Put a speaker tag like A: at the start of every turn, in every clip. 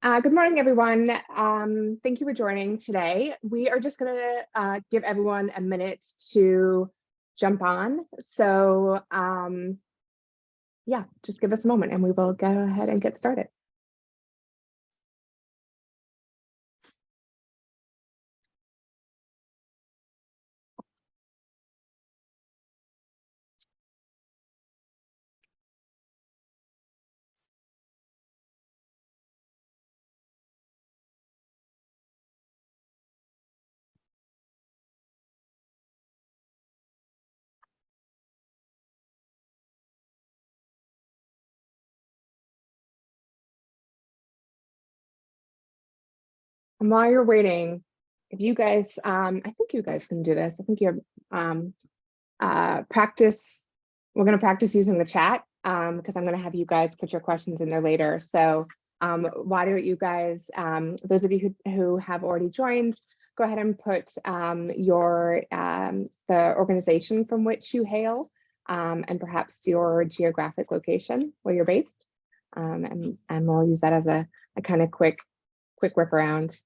A: Good morning, everyone. Thank you for joining today. We are just going to give everyone a minute to jump on. So yeah, just give us a moment and we will go ahead and get started. And while you're waiting, if you guys, I think you guys can do this. I think you have practice. We're going to practice using the chat because I'm going to have you guys put your questions in there later. So why don't you guys, those of you who have already joined, go ahead and put the organization from which you hail and perhaps your geographic location where you're based. And we'll use that as a kind of quick whip around.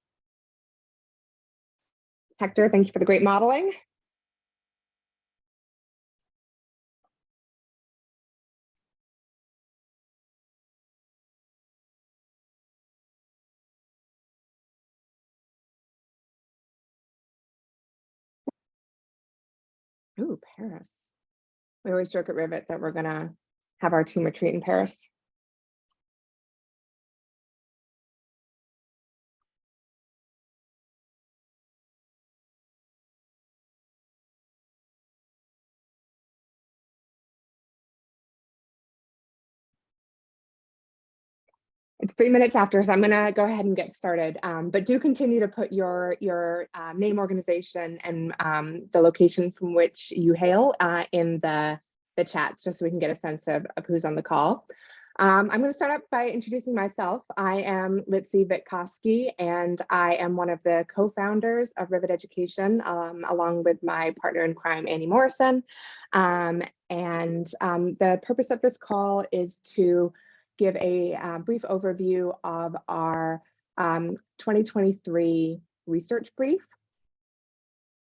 A: Hector, thank you for the great modeling. Ooh, Paris. We always joke at Rivet that we're gonna have our team retreat in Paris. It's 3 minutes after, so I'm gonna go ahead and get started. But do continue to put your name, organization, and the location from which you hail in the chats, just so we can get a sense of who's on the call. I'm going to start up by introducing myself. I am Litzy Witkowski, and I am one of the co-founders of Rivet Education, along with my partner in crime, Annie Morrison. The purpose of this call is to give a brief overview of our 2023 research brief.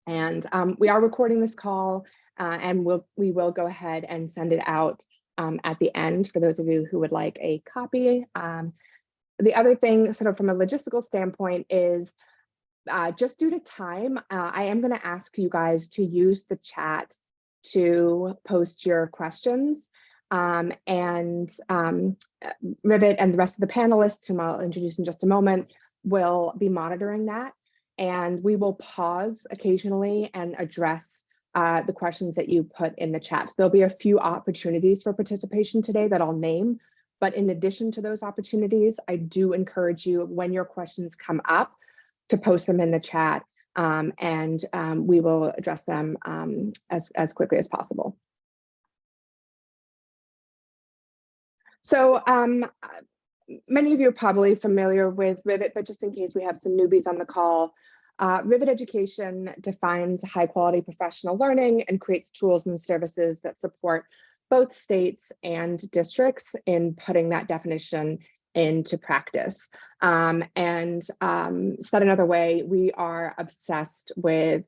A: And we are recording this call and we will go ahead and send it out at the end for those of you who would like a copy. The other thing, sort of from a logistical standpoint, is just due to time, I am going to ask you guys to use the chat to post your questions. Rivet and the rest of the panelists, whom I'll introduce in just a moment, will be monitoring that. And we will pause occasionally and address the questions that you put in the chat. So there'll be a few opportunities for participation today that I'll name. But in addition to those opportunities, I do encourage you, when your questions come up, to post them in the chat, and we will address them as quickly as possible. So many of you are probably familiar with Rivet, but just in case we have some newbies on the call, Rivet Education defines high quality professional learning and creates tools and services that support both states and districts in putting that definition into practice. Said another way, we are obsessed with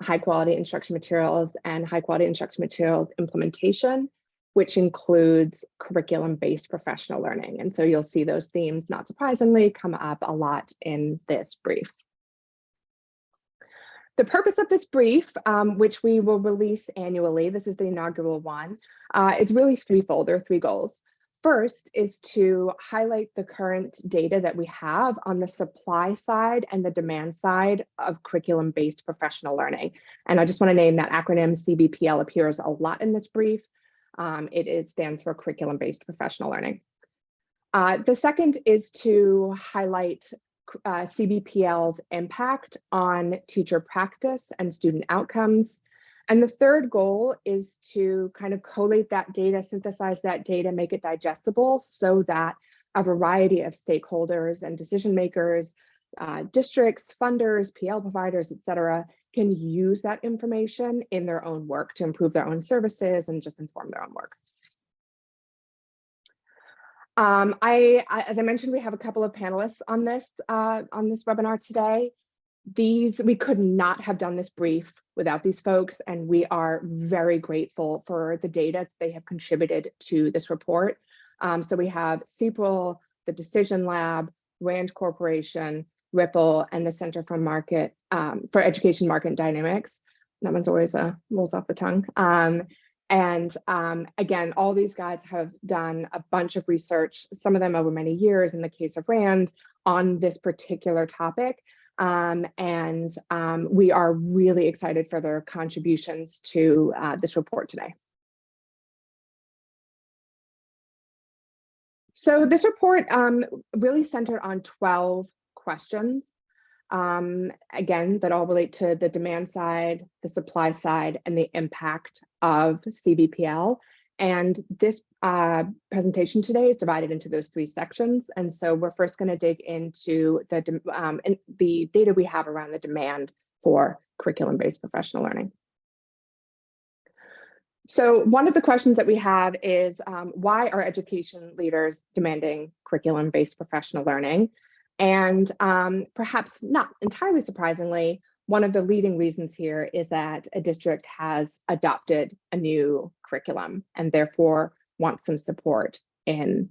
A: high quality instruction materials and high quality instruction materials implementation, which includes curriculum-based professional learning. And so you'll see those themes, not surprisingly, come up a lot in this brief. The purpose of this brief, which we will release annually, this is the inaugural one, it's really threefold. There are three goals. First is to highlight the current data that we have on the supply side and the demand side of curriculum-based professional learning. And I just want to name that acronym. CBPL appears a lot in this brief. It stands for curriculum-based professional learning. The second is to highlight CBPL's impact on teacher practice and student outcomes. And the third goal is to kind of collate that data, synthesize that data, make it digestible so that a variety of stakeholders and decision makers, districts, funders, PL providers, et cetera, can use that information in their own work to improve their own services and just inform their own work. As I mentioned, we have a couple of panelists on this webinar today. We could not have done this brief without these folks, and we are very grateful for the data that they have contributed to this report. So we have CPRL, the Decision Lab, RAND Corporation, Ripple, and the Center for Education Market Dynamics. That one's always rolls off the tongue. Again, all these guys have done a bunch of research, some of them over many years in the case of RAND, on this particular topic. We are really excited for their contributions to this report today. So this report really centered on 12 questions, again, that all relate to the demand side, the supply side, and the impact of CBPL. And this presentation today is divided into those 3 sections. And so we're first going to dig into the data we have around the demand for curriculum-based professional learning. So one of the questions that we have is, why are education leaders demanding curriculum-based professional learning? And perhaps not entirely surprisingly, one of the leading reasons here is that a district has adopted a new curriculum and therefore wants some support in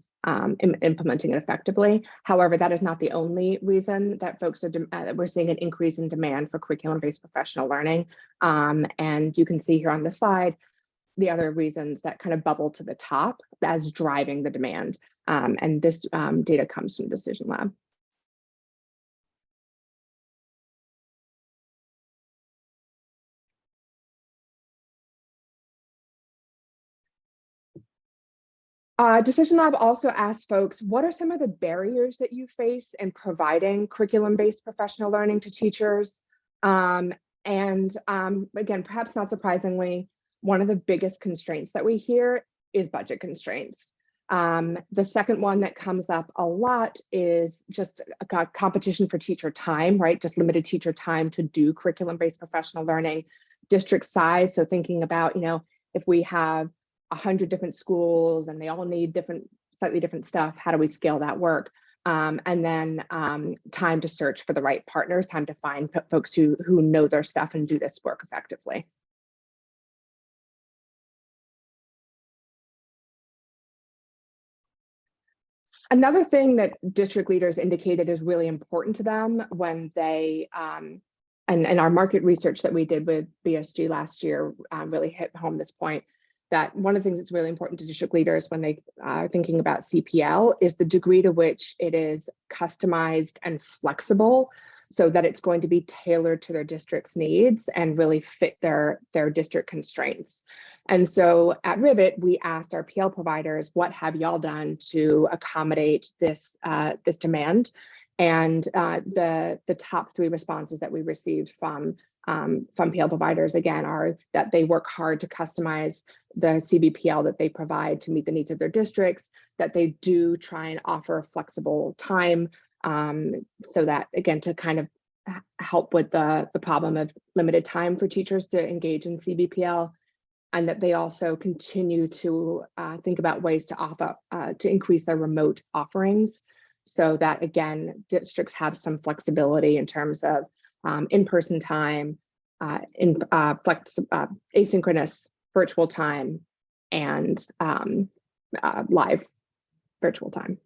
A: implementing it effectively. However, that is not the only reason that folks are that we're seeing an increase in demand for curriculum-based professional learning. And you can see here on the slide the other reasons that kind of bubble to the top as driving the demand. And this data comes from Decision Lab. Decision Lab also asked folks, what are some of the barriers that you face in providing curriculum-based professional learning to teachers? Again, perhaps not surprisingly, one of the biggest constraints that we hear is budget constraints. The second one that comes up a lot is just a competition for teacher time, right? Just limited teacher time to do curriculum-based professional learning. District size, so thinking about, if we have 100 different schools and they all need slightly different stuff, how do we scale that work? And then time to search for the right partners, time to find folks who know their stuff and do this work effectively. Another thing that district leaders indicated is really important to them when they, and our market research that we did with BSG last year really hit home this point, that one of the things that's really important to district leaders when they are thinking about CPL is the degree to which it is customized and flexible so that it's going to be tailored to their district's needs and really fit their district constraints. And so at Rivet, we asked our PL providers, what have y'all done to accommodate this, this demand? And the top 3 responses that we received from PL providers, again, are that they work hard to customize the CBPL that they provide to meet the needs of their districts, that they do try and offer flexible time so that, again, to kind of help with the problem of limited time for teachers to engage in CBPL, and that they also continue to think about ways to offer, to increase their remote offerings so that, again, districts have some flexibility in terms of in-person time, asynchronous virtual time, and live virtual time.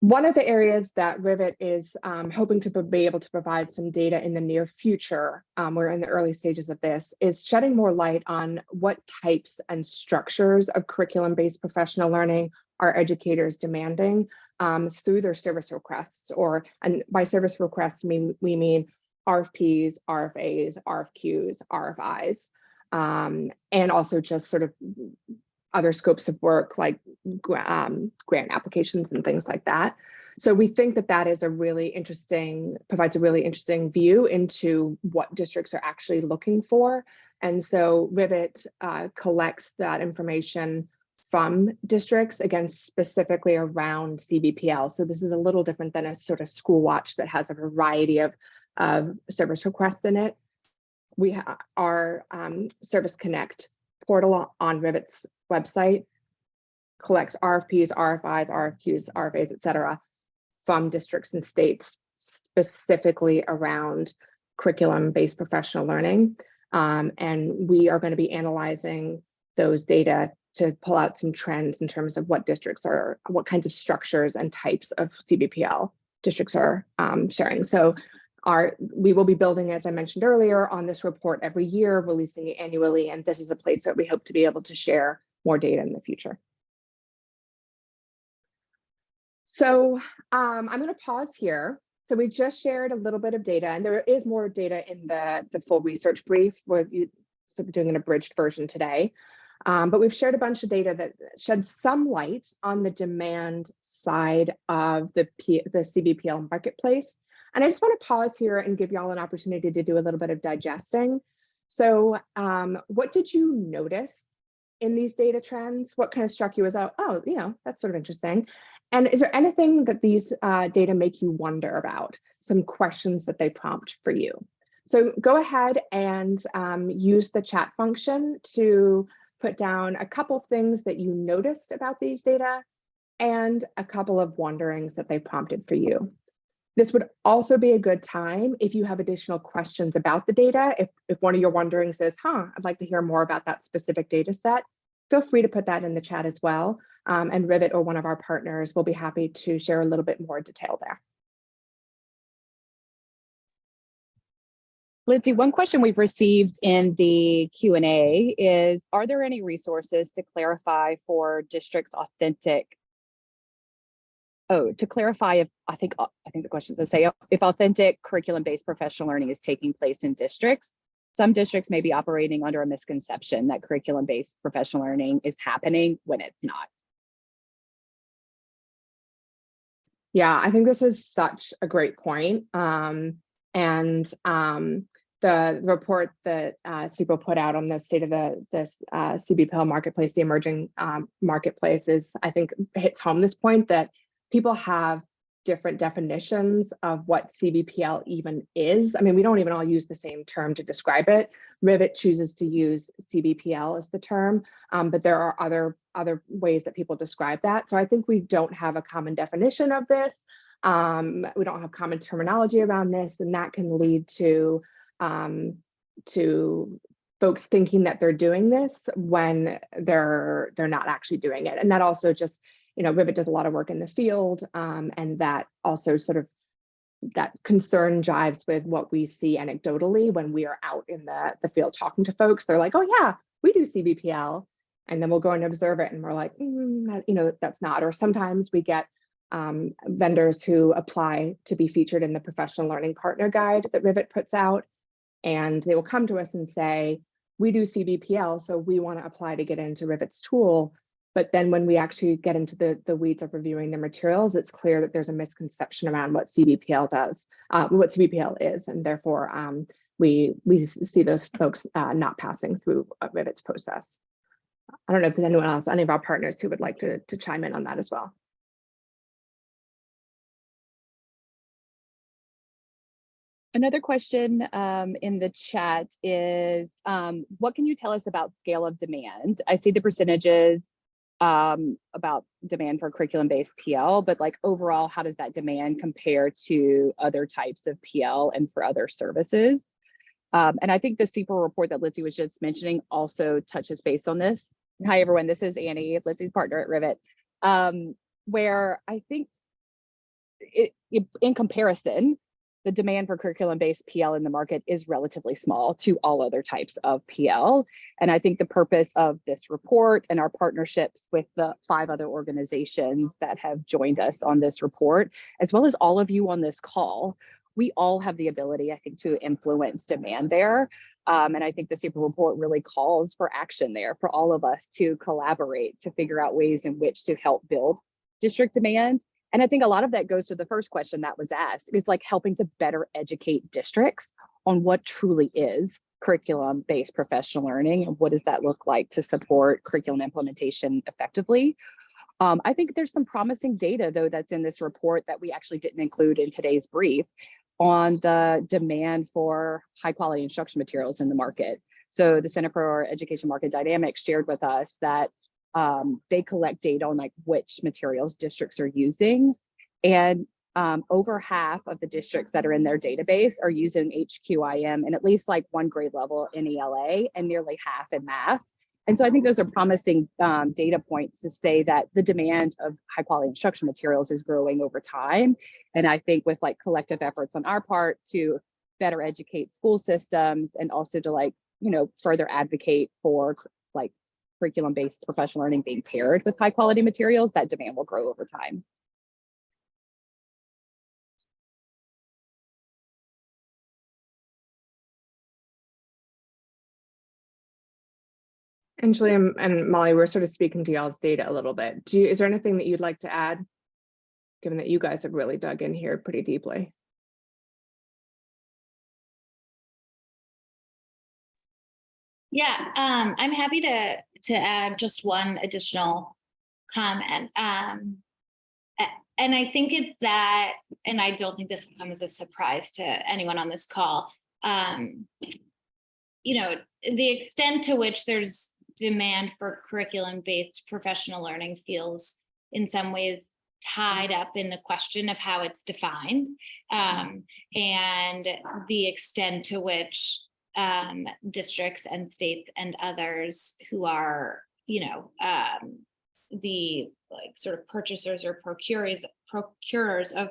A: One of the areas that Rivet is hoping to be able to provide some data in the near future, we're in the early stages of this, is shedding more light on what types and structures of curriculum-based professional learning are educators demanding through their service requests, and by service requests, we mean RFPs, RFAs, RFQs, RFIs, and also just sort of other scopes of work like grant applications and things like that. So we think that that is provides a really interesting view into what districts are actually looking for. And so Rivet collects that information from districts, again, specifically around CBPL. So this is a little different than a sort of school watch that has a variety of service requests in it. our Service Connect portal on Rivet's website collects RFPs, RFIs, RFQs, RFAs, et cetera, from districts and states specifically around curriculum-based professional learning. And we are going to be analyzing those data to pull out some trends in terms of what kinds of structures and types of CBPL districts are sharing. So we will be building, as I mentioned earlier, on this report every year, releasing it annually, and this is a place that we hope to be able to share more data in the future. So I'm going to pause here. So we just shared a little bit of data, and there is more data in the full research brief. We're doing an abridged version today. But we've shared a bunch of data that sheds some light on the demand side of the CBPL marketplace. And I just want to pause here and give y'all an opportunity to do a little bit of digesting. So what did you notice in these data trends? What kind of struck you as, oh, that's sort of interesting. And is there anything that these data make you wonder about? Some questions that they prompt for you. So go ahead and use the chat function to put down a couple things that you noticed about these data and a couple of wonderings that they prompted for you. This would also be a good time if you have additional questions about the data. If one of your wonderings is, I'd like to hear more about that specific data set, feel free to put that in the chat as well. And Rivet or one of our partners will be happy to share a little bit more detail there.
B: Lindsay, one question we've received in the Q&A is, are there any resources to clarify for districts authentic? To clarify if, I think the question is to say, if authentic curriculum-based professional learning is taking place in districts. Some districts may be operating under a misconception that curriculum-based professional learning is happening when it's not.
A: Yeah, I think this is such a great point. The report that CEPO put out on the state of this CBPL marketplace, the emerging marketplace, I think hits home this point that people have different definitions of what CBPL even is. I mean, we don't even all use the same term to describe it. Rivet chooses to use CBPL as the term, but there are other ways that people describe that. So I think we don't have a common definition of this. We don't have common terminology around this, and that can lead to folks thinking that they're doing this when they're not actually doing it. And that also just, Rivet does a lot of work in the field, and that also sort of that concern jives with what we see anecdotally when we are out in the field talking to folks. They're like, oh yeah, we do CBPL, and then we'll go and observe it, and we're like, that's not. Or sometimes we get vendors who apply to be featured in the professional learning partner guide that Rivet puts out, and they will come to us and say, we do CBPL, so we want to apply to get into Rivet's tool. But then when we actually get into the weeds of reviewing the materials, it's clear that there's a misconception around what CBPL does, what CBPL is, and therefore we see those folks not passing through Rivet's process. I don't know if there's anyone else, any of our partners who would like to chime in on that as well.
B: Another question in the chat is, what can you tell us about scale of demand? I see the percentages about demand for curriculum-based PL, but like overall, how does that demand compare to other types of PL and for other services? And I think the CEPO report that Lindsay was just mentioning also touches base on this. Hi, everyone. This is Annie, Lindsay's partner at Rivet, where I think in comparison, the demand for curriculum-based PL in the market is relatively small to all other types of PL. And I think the purpose of this report and our partnerships with the 5 other organizations that have joined us on this report, as well as all of you on this call, we all have the ability, I think, to influence demand there. And I think the CEPO report really calls for action there for all of us to collaborate to figure out ways in which to help build district demand. And I think a lot of that goes to the first question that was asked, is like helping to better educate districts on what truly is curriculum-based professional learning and what does that look like to support curriculum implementation effectively. I think there's some promising data, though, that's in this report that we actually didn't include in today's brief on the demand for high quality instruction materials in the market. So the Center for Education Market Dynamics shared with us that they collect data on like which materials districts are using. And over half of the districts that are in their database are using HQIM in at least like one grade level in ELA and nearly half in math. And so I think those are promising data points to say that the demand of high quality instruction materials is growing over time. And I think with like collective efforts on our part to better educate school systems and also to like, you know, further advocate for like curriculum-based professional learning being paired with high quality materials, that demand will grow over time.
A: And Julie and Molly, we're sort of speaking to y'all's data a little bit. Is there anything that you'd like to add, given that you guys have really dug in here pretty deeply?
C: Yeah, I'm happy to add just one additional comment. And I think it's that, and I don't think this will come as a surprise to anyone on this call. You know, the extent to which there's demand for curriculum-based professional learning feels in some ways tied up in the question of how it's defined, and the extent to which districts and states and others who are, you know, the like sort of purchasers or procurers of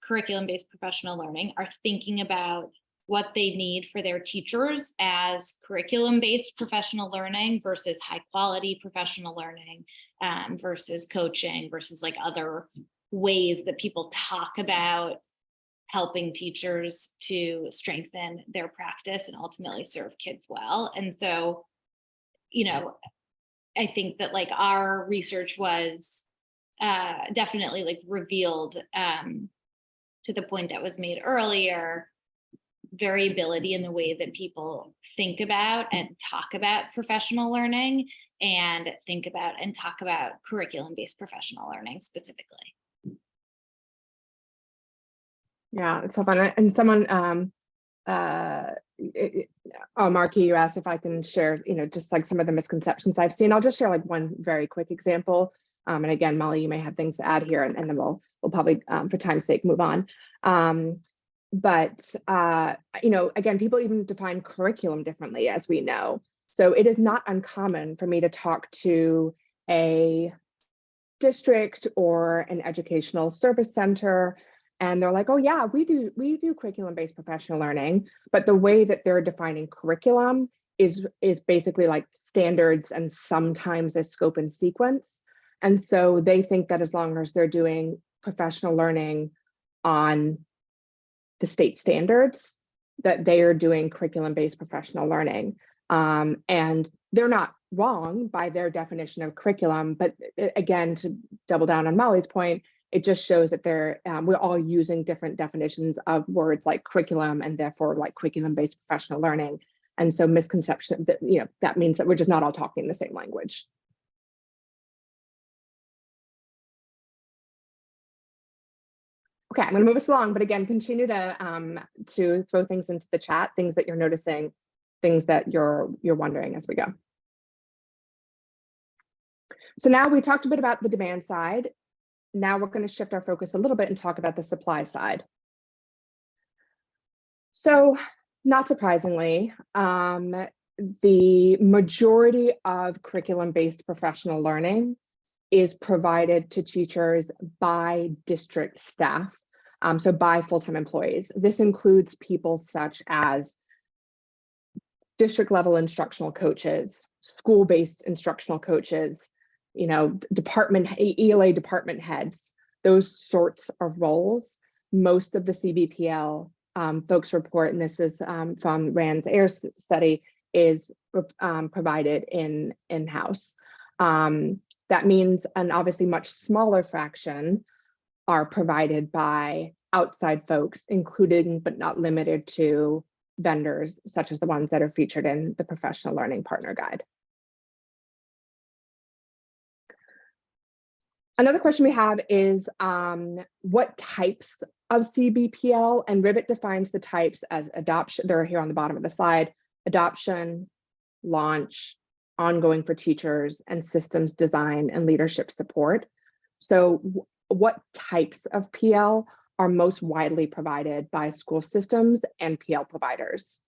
C: curriculum-based professional learning are thinking about what they need for their teachers as curriculum-based professional learning versus high quality professional learning, versus coaching, versus like other ways that people talk about helping teachers to strengthen their practice and ultimately serve kids well. And so, you know, I think that like our research was definitely like revealed to the point that was made earlier, variability in the way that people think about and talk about professional learning and think about and talk about curriculum-based professional learning specifically.
A: Yeah, it's so fun. And someone, Marky, you asked if I can share, you know, just like some of the misconceptions I've seen. I'll just share like one very quick example. And again, Molly, you may have things to add here, and then we'll probably, for time's sake, move on. But you know, again, people even define curriculum differently, as we know. So it is not uncommon for me to talk to a district or an educational service center, and they're like, oh yeah, we do curriculum-based professional learning, but the way that they're defining curriculum is basically like standards and sometimes a scope and sequence. And so they think that as long as they're doing professional learning on the state standards, that they are doing curriculum-based professional learning. And they're not wrong by their definition of curriculum, but again, to double down on Molly's point, it just shows that we're all using different definitions of words like curriculum and therefore like curriculum-based professional learning. And so misconception that, you know, that means that we're just not all talking the same language. Okay, I'm going to move us along, but again, continue to throw things into the chat, things that you're noticing, things that you're wondering as we go. So now we talked a bit about the demand side. Now we're going to shift our focus a little bit and talk about the supply side. So not surprisingly, the majority of curriculum-based professional learning is provided to teachers by district staff, so by full-time employees. This includes people such as district level instructional coaches, school-based instructional coaches, you know, ELA department heads, those sorts of roles. Most of the CBPL folks report, and this is from Rand's AIR study, is provided in-house. That means an obviously much smaller fraction are provided by outside folks, including but not limited to vendors such as the ones that are featured in the Professional Learning Partner Guide. Another question we have is what types of CBPL, and Rivet defines the types as adoption. They're here on the bottom of the slide: adoption, launch, ongoing for teachers, and systems design and leadership support. So what types of PL are most widely provided by school systems and PL providers?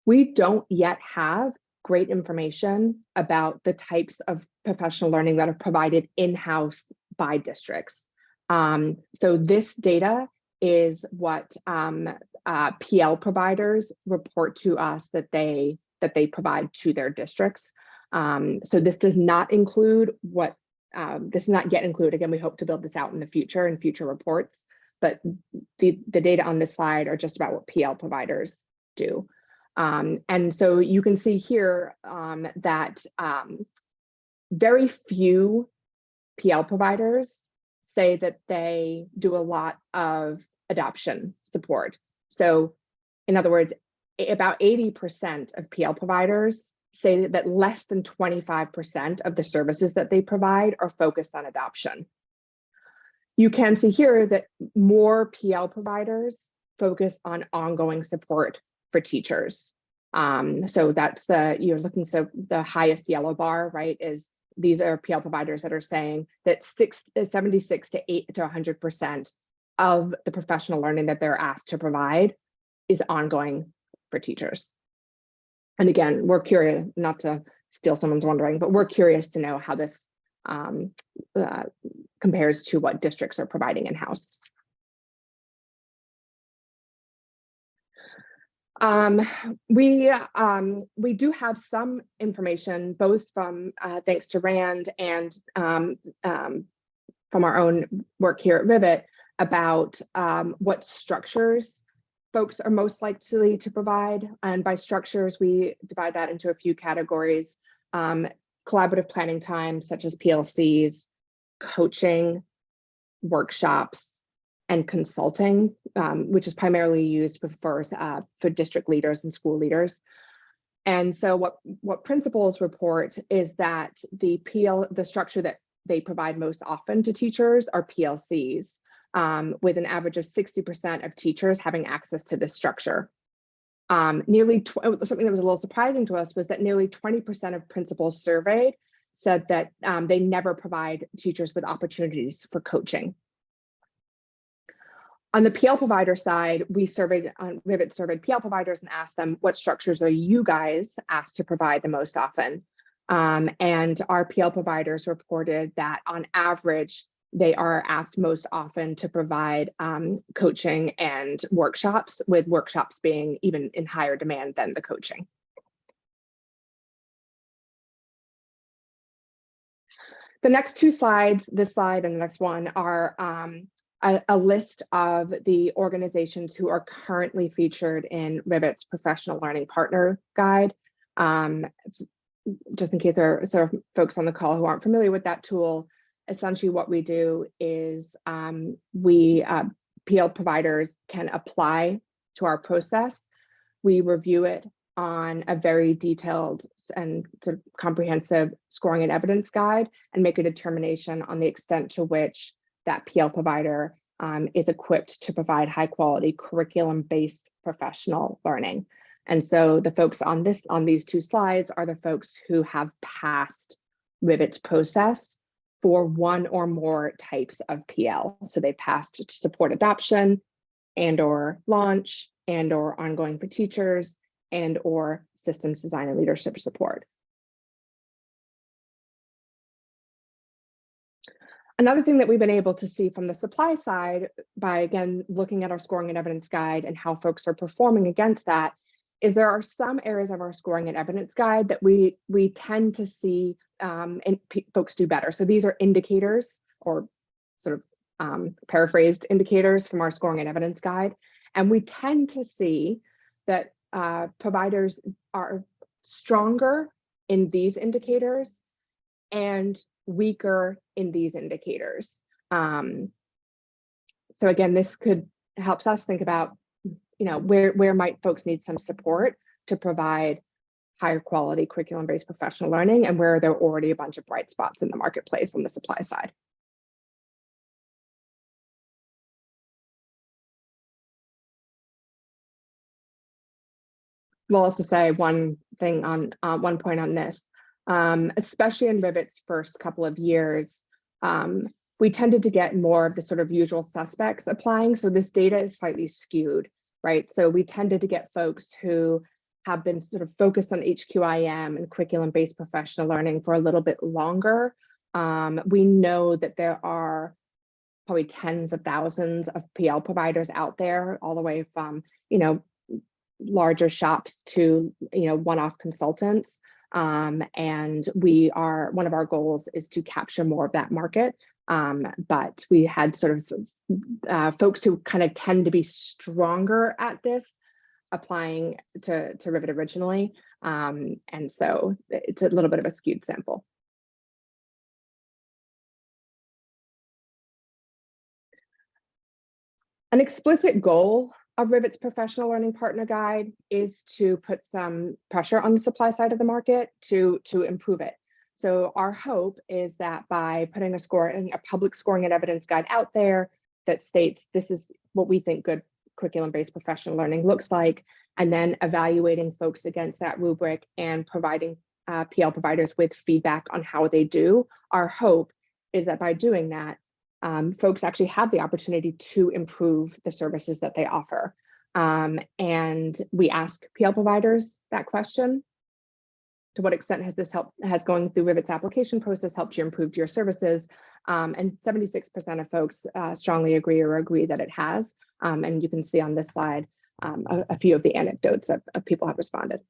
A: We don't yet have great information about the types of professional learning that are provided in-house by districts. So this data is what PL providers report to us that they provide to their districts. So this does not include what, this is not yet included. Again, we hope to build this out in the future in future reports, but the data on this slide are just about what PL providers do. And so you can see here that very few PL providers say that they do a lot of adoption support. So in other words, about 80% of PL providers say that less than 25% of the services that they provide are focused on adoption. You can see here that more PL providers focus on ongoing support for teachers. So that's you're looking, so the highest yellow bar, right, is these are PL providers that are saying that 76 to 100% of the professional learning that they're asked to provide is ongoing for teachers. And again, we're curious, not to steal someone's wondering, but we're curious to know how this compares to what districts are providing in-house. We do have some information, both from thanks to Rand and from our own work here at Rivet, about what structures folks are most likely to provide. And by structures, we divide that into a few categories: collaborative planning time, such as PLCs, coaching, workshops, and consulting, which is primarily used for district leaders and school leaders. And so what principals report is that the structure that they provide most often to teachers are PLCs, with an average of 60% of teachers having access to this structure. Something that was a little surprising to us was that nearly 20% of principals surveyed said that they never provide teachers with opportunities for coaching. On the PL provider side, Rivet surveyed PL providers and asked them, what structures are you guys asked to provide the most often? And our PL providers reported that on average, they are asked most often to provide coaching and workshops, with workshops being even in higher demand than the coaching. The next two slides, this slide and the next one, are a list of the organizations who are currently featured in Rivet's Professional Learning Partner Guide. Just in case there are sort of folks on the call who aren't familiar with that tool, essentially what we do is PL providers can apply to our process. We review it on a very detailed and sort of comprehensive scoring and evidence guide and make a determination on the extent to which that PL provider is equipped to provide high quality curriculum-based professional learning. And so the folks on these two slides are the folks who have passed Rivet's process for one or more types of PL. So they passed to support adoption and/or launch and/or ongoing for teachers and/or systems design and leadership support. Another thing that we've been able to see from the supply side by, again, looking at our scoring and evidence guide and how folks are performing against that, is there are some areas of our scoring and evidence guide that we tend to see folks do better. So these are indicators, or sort of paraphrased indicators from our scoring and evidence guide. And we tend to see that providers are stronger in these indicators and weaker in these indicators. So again, this helps us think about, where might folks need some support to provide higher quality curriculum-based professional learning, and where there are already a bunch of bright spots in the marketplace on the supply side. will also say one thing on one point on this, especially in Rivet's first couple of years, we tended to get more of the sort of usual suspects applying. So this data is slightly skewed, right? So we tended to get folks who have been sort of focused on HQIM and curriculum-based professional learning for a little bit longer. We know that there are probably tens of thousands of PL providers out there, all the way from, larger shops to, one-off consultants. And one of our goals is to capture more of that market. But we had sort of folks who kind of tend to be stronger at this applying to Rivet originally. And so it's a little bit of a skewed sample. An explicit goal of Rivet's professional learning partner guide is to put some pressure on the supply side of the market to improve it. So our hope is that by putting a public scoring and evidence guide out there that states this is what we think good curriculum-based professional learning looks like, and then evaluating folks against that rubric and providing PL providers with feedback on how they do. Our hope is that by doing that, folks actually have the opportunity to improve the services that they offer. And we ask PL providers that question. To what extent has going through Rivet's application process helped you improve your services? And 76% of folks strongly agree that it has. And you can see on this slide a few of the anecdotes of people have responded.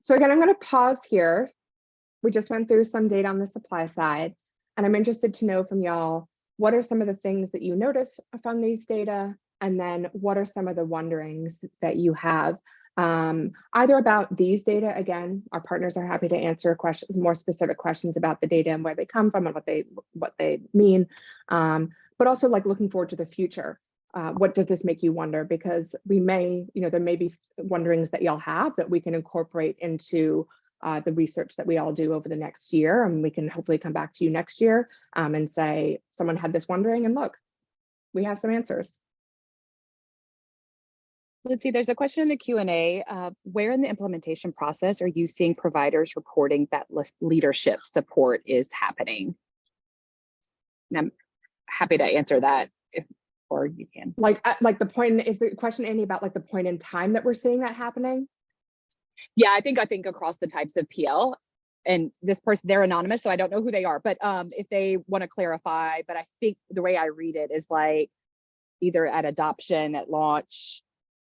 A: So again, I'm going to pause here. We just went through some data on the supply side, and I'm interested to know from y'all, what are some of the things that you notice from these data? And then what are some of the wonderings that you have either about these data? Again, our partners are happy to answer questions, more specific questions about the data and where they come from and what they mean, but also like looking forward to the future. What does this make you wonder? Because we may, there may be wonderings that y'all have that we can incorporate into the research that we all do over the next year, and we can hopefully come back to you next year and say, someone had this wondering, and look, we have some answers.
B: Let's see, there's a question in the Q&A. Where in the implementation process are you seeing providers reporting that leadership support is happening? And I'm happy to answer that or you can.
A: Like the point, is the question, Annie, about like the point in time that we're seeing that happening?
B: Yeah, I think across the types of PL, and this person, they're anonymous, so I don't know who they are, but if they want to clarify, but I think the way I read it is like either at adoption, at launch,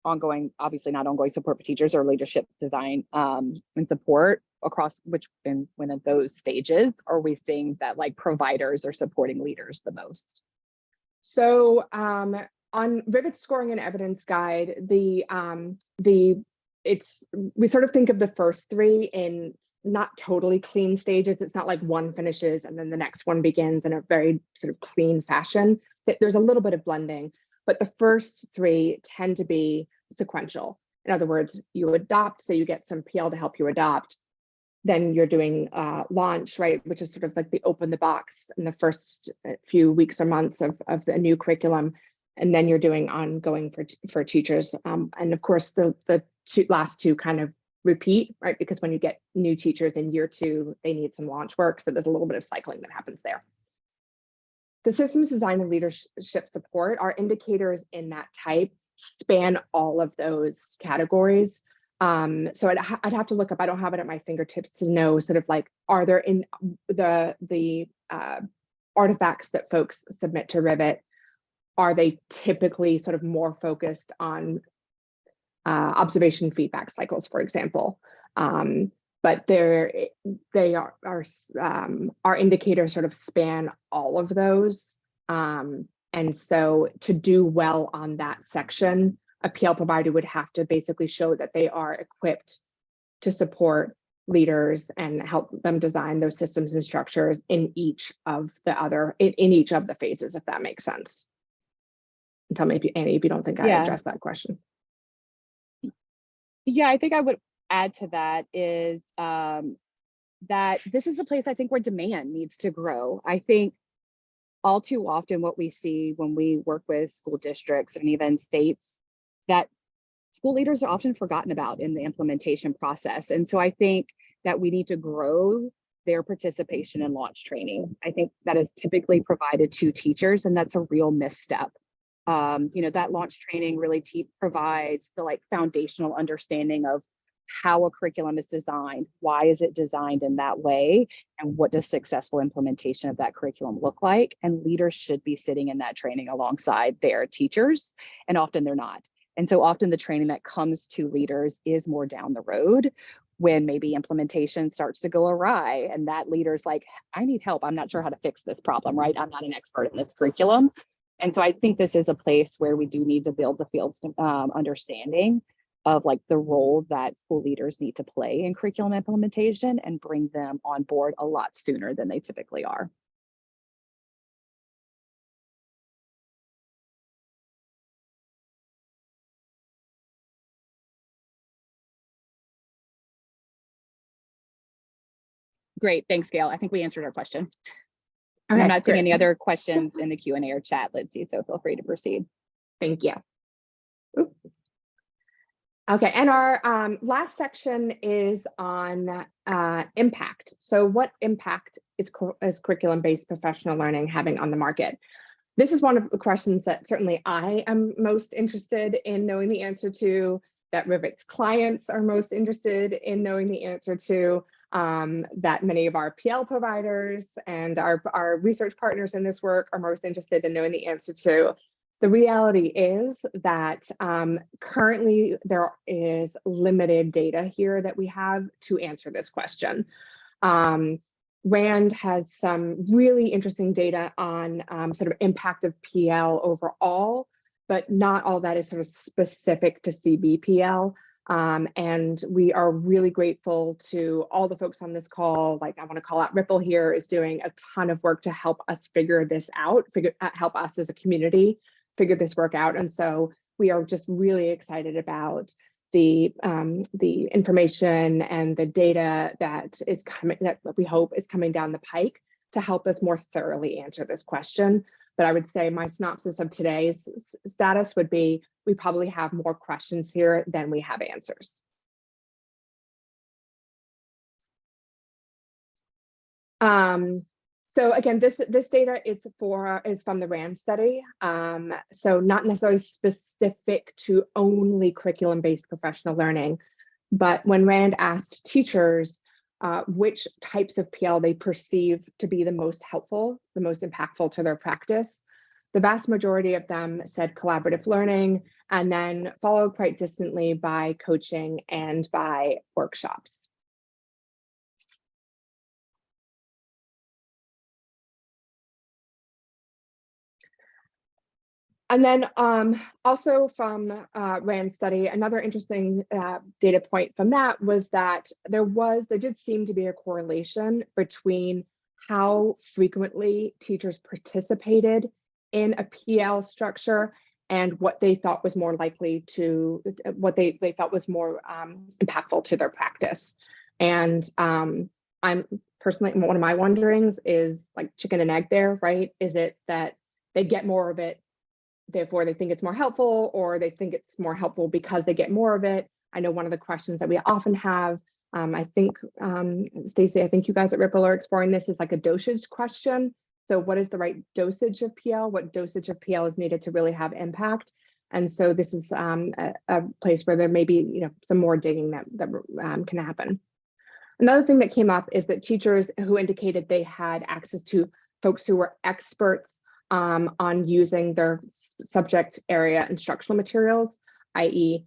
B: ongoing, obviously not ongoing support for teachers, or leadership design and support across when at those stages are we seeing that like providers are supporting leaders the most?
A: So on Rivet Scoring and Evidence Guide, we sort of think of the first three in not totally clean stages. It's not like one finishes and then the next one begins in a very sort of clean fashion. There's a little bit of blending, but the first three tend to be sequential. In other words, you adopt, so you get some PL to help you adopt. Then you're doing launch, right, which is sort of like the open the box in the first few weeks or months of the new curriculum. And then you're doing ongoing for teachers. And of course, the last two kind of repeat, right? Because when you get new teachers in year two, they need some launch work. So there's a little bit of cycling that happens there. The systems design and leadership support, our indicators in that type span all of those categories. So I'd have to look up, I don't have it at my fingertips to know sort of like, are there in the artifacts that folks submit to Rivet, are they typically sort of more focused on observation feedback cycles, for example? But our indicators sort of span all of those. And so to do well on that section, a PL provider would have to basically show that they are equipped to support leaders and help them design those systems and structures in each of the phases, if that makes sense. And tell me if you, Annie, if you don't think I
B: Yeah.
A: addressed that question.
B: Yeah, I think I would add to that is that this is a place I think where demand needs to grow. I think all too often what we see when we work with school districts and even states, that school leaders are often forgotten about in the implementation process. And so I think that we need to grow their participation in launch training. I think that is typically provided to teachers, and that's a real misstep. That launch training really provides the like foundational understanding of how a curriculum is designed, why is it designed in that way, and what does successful implementation of that curriculum look like. And leaders should be sitting in that training alongside their teachers, and often they're not. And so often the training that comes to leaders is more down the road when maybe implementation starts to go awry and that leader's like, I need help. I'm not sure how to fix this problem, right? I'm not an expert in this curriculum. And so I think this is a place where we do need to build the field's understanding of like the role that school leaders need to play in curriculum implementation and bring them on board a lot sooner than they typically are. Great, thanks, Gail. I think we answered our question.
A: Okay,
B: I'm not seeing
A: great.
B: any other questions in the Q&A or chat, Lindsay, so feel free to proceed.
A: Thank you. Oops. Okay, and our last section is on impact. So what impact is curriculum-based professional learning having on the market? This is one of the questions that certainly I am most interested in knowing the answer to, that Rivet's clients are most interested in knowing the answer to, that many of our PL providers and our research partners in this work are most interested in knowing the answer to. The reality is that currently there is limited data here that we have to answer this question. RAND has some really interesting data on sort of impact of PL overall, but not all that is sort of specific to CBPL. And we are really grateful to all the folks on this call. Like, I want to call out Ripple here, is doing a ton of work to help us figure this out, help us as a community figure this work out. And so we are just really excited about the information and the data that is coming, that we hope is coming down the pike to help us more thoroughly answer this question. But I would say my synopsis of today's status would be, we probably have more questions here than we have answers. So again, this data is from the RAND study. So not necessarily specific to only curriculum-based professional learning, but when RAND asked teachers which types of PL they perceive to be the most helpful, the most impactful to their practice, the vast majority of them said collaborative learning, and then followed quite distantly by coaching and by workshops. And then also from RAND study, another interesting data point from that was that there did seem to be a correlation between how frequently teachers participated in a PL structure and what they thought was more likely to, what they felt was more impactful to their practice. And I'm personally, one of my wonderings is like chicken and egg there, right? Is it that they get more of it, therefore they think it's more helpful, or they think it's more helpful because they get more of it? I know one of the questions that we often have, I think, Stacey, I think you guys at Ripple are exploring this, is like a dosage question. So what is the right dosage of PL? What dosage of PL is needed to really have impact? And so this is a place where there may be, some more digging that can happen. Another thing that came up is that teachers who indicated they had access to folks who were experts on using their subject area instructional materials, i.e.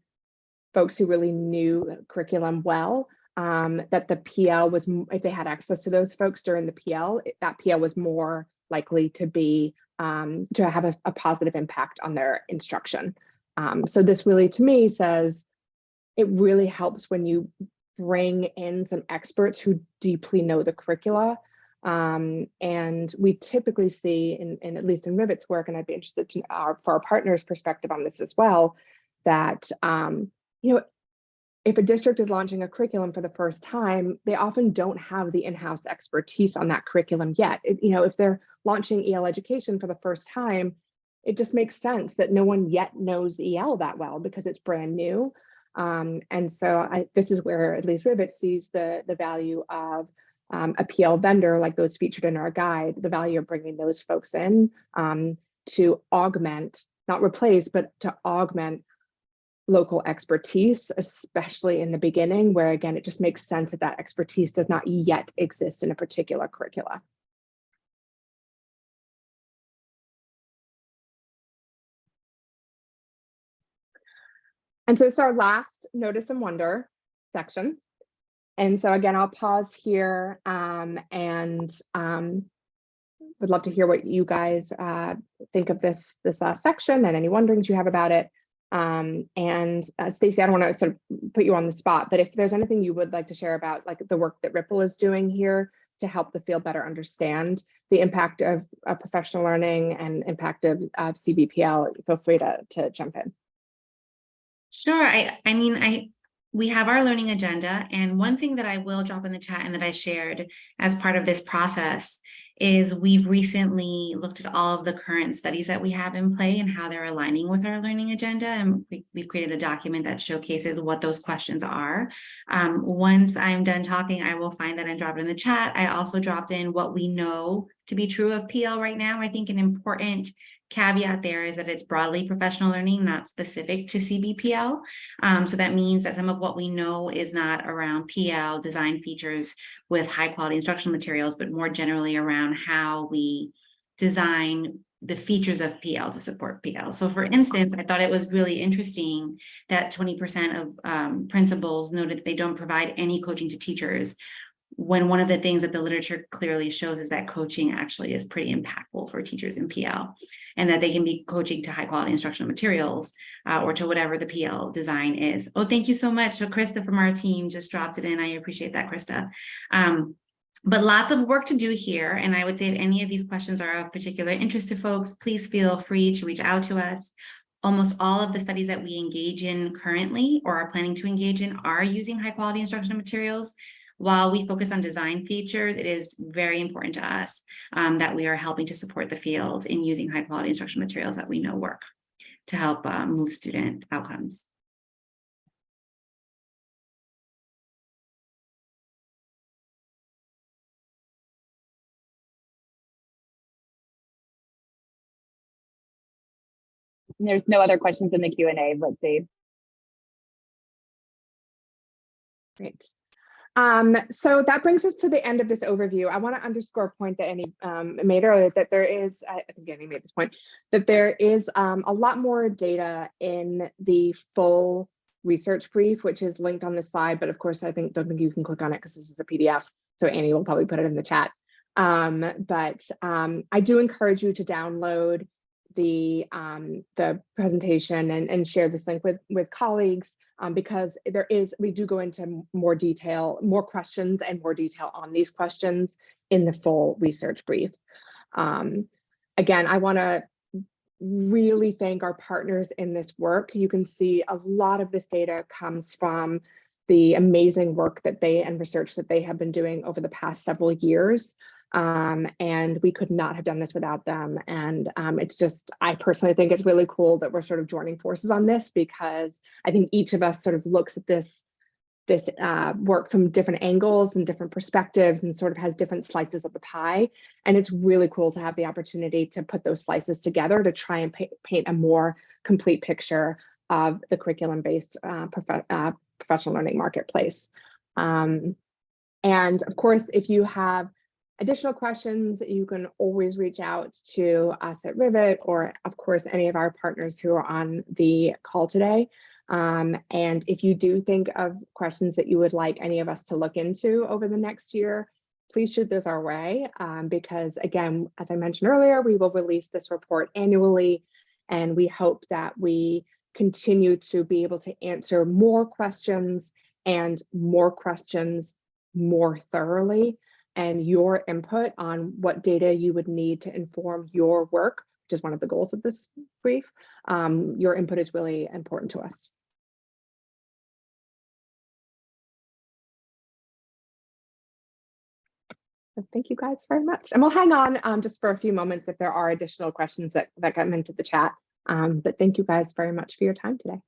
A: folks who really knew curriculum well, that the PL was, if they had access to those folks during the PL, that PL was more likely to be, to have a positive impact on their instruction. So this really, to me, says it really helps when you bring in some experts who deeply know the curricula, And we typically see in at least in Rivet's work, and I'd be interested to for our partners' perspective on this as well, that you know, if a district is launching a curriculum for the first time, they often don't have the in-house expertise on that curriculum yet. You know, if they're launching EL education for the first time, it just makes sense that no one yet knows EL that well because it's brand new. And so this is where at least Rivet sees the value of a PL vendor like those featured in our guide, the value of bringing those folks in to augment, not replace, but to augment local expertise, especially in the beginning, where again, it just makes sense that that expertise does not yet exist in a particular curricula. And so it's our last notice and wonder section. And so again, I'll pause here and would love to hear what you guys think of this last section and any wonderings you have about it. And Stacey, I don't want to sort of put you on the spot, but if there's anything you would like to share about like the work that Ripple is doing here to help the field better understand the impact of professional learning and impact of CBPL, feel free to jump in.
D: Sure. We have our learning agenda, and one thing that I will drop in the chat and that I shared as part of this process is we've recently looked at all of the current studies that we have in play and how they're aligning with our learning agenda. And we've created a document that showcases what those questions are. Once I'm done talking, I will find that and drop it in the chat. I also dropped in what we know to be true of PL right now. I think an important caveat there is that it's broadly professional learning, not specific to CBPL. So that means that some of what we know is not around PL design features with high quality instructional materials, but more generally around how we design the features of PL to support PL. So for instance, I thought it was really interesting that 20% of principals noted that they don't provide any coaching to teachers, when one of the things that the literature clearly shows is that coaching actually is pretty impactful for teachers in PL, and that they can be coaching to high quality instructional materials or to whatever the PL design is. Oh, thank you so much. So Krista from our team just dropped it in. I appreciate that, Krista. But lots of work to do here. And I would say if any of these questions are of particular interest to folks, please feel free to reach out to us. Almost all of the studies that we engage in currently or are planning to engage in are using high quality instructional materials. While we focus on design features, it is very important to us that we are helping to support the field in using high quality instructional materials that we know work to help move student outcomes.
B: There's no other questions in the Q&A, let's see.
A: Great. So that brings us to the end of this overview. I want to underscore a point that Annie made earlier, that there is, I think Annie made this point, that there is a lot more data in the full research brief, which is linked on the slide, but of course, don't think you can click on it because this is a PDF. So Annie will probably put it in the chat. But I do encourage you to download the presentation and share this link with colleagues. Because we do go into more detail, more questions and more detail on these questions in the full research brief. Again, I want to really thank our partners in this work. You can see a lot of this data comes from the amazing work that and research that they have been doing over the past several years. And we could not have done this without them. And it's just, I personally think it's really cool that we're sort of joining forces on this, because I think each of us sort of looks at this work from different angles and different perspectives and sort of has different slices of the pie. And it's really cool to have the opportunity to put those slices together to try and paint a more complete picture of the curriculum-based professional learning marketplace. And of course, if you have additional questions, you can always reach out to us at Rivet, or of course, any of our partners who are on the call today. And if you do think of questions that you would like any of us to look into over the next year, please shoot those our way, because again, as I mentioned earlier, we will release this report annually, and we hope that we continue to be able to answer more questions more thoroughly. and your input on what data you would need to inform your work, which is one of the goals of this brief. Your input is really important to us. So thank you guys very much. And we'll hang on just for a few moments if there are additional questions that come into the chat. But thank you guys very much for your time today.